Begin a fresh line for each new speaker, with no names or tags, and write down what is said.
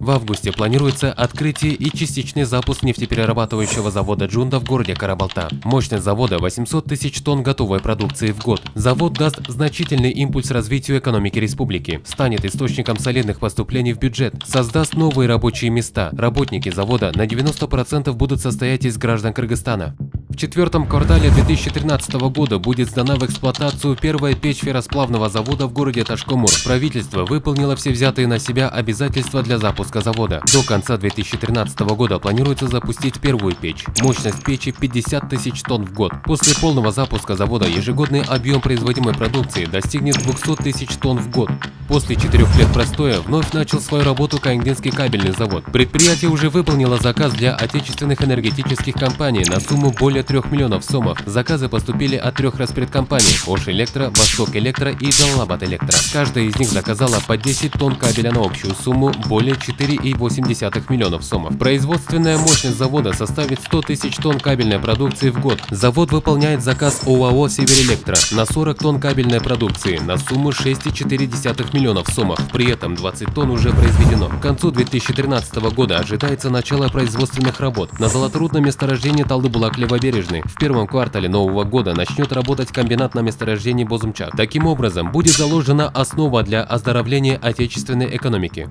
В августе планируется открытие и частичный запуск нефтеперерабатывающего завода Джунда в городе Карабалта. Мощность завода 800 тысяч тонн готовой продукции в год. Завод даст значительный импульс развитию экономики республики, станет источником солидных поступлений в бюджет, создаст новые рабочие места. Работники завода на 90% будут состоять из граждан Кыргызстана. В четвертом квартале 2013 года будет сдана в эксплуатацию первая печь ферросплавного завода в городе Ташкомур. Правительство выполнило все взятые на себя обязательства для запуска завода. До конца 2013 года планируется запустить первую печь. Мощность печи 50 тысяч тонн в год. После полного запуска завода ежегодный объем производимой продукции достигнет 200 тысяч тонн в год. После 4 лет простоя вновь начал свою работу Каингинский кабельный завод. Предприятие уже выполнило заказ для отечественных энергетических компаний на сумму более 3 миллионов сомов. Заказы поступили от 3 распредкомпаний – Ош Электро, Восток Электро и Джалалабад Электро. Каждая из них заказала по 10 тонн кабеля на общую сумму более 4,8 миллионов сомов. Производственная мощность завода составит 100 тысяч тонн кабельной продукции в год. Завод выполняет заказ ОАО «Северэлектро» на 40 тонн кабельной продукции на сумму 6,4 миллионов сомов. При этом 20 тонн уже произведено. К концу 2013 года ожидается начало производственных работ на золоторудном месторождении Талдыбулак-Левобережный. В первом квартале нового года начнет работать комбинат на месторождении Бозумчак. Таким образом, будет заложена основа для оздоровления отечественной экономики.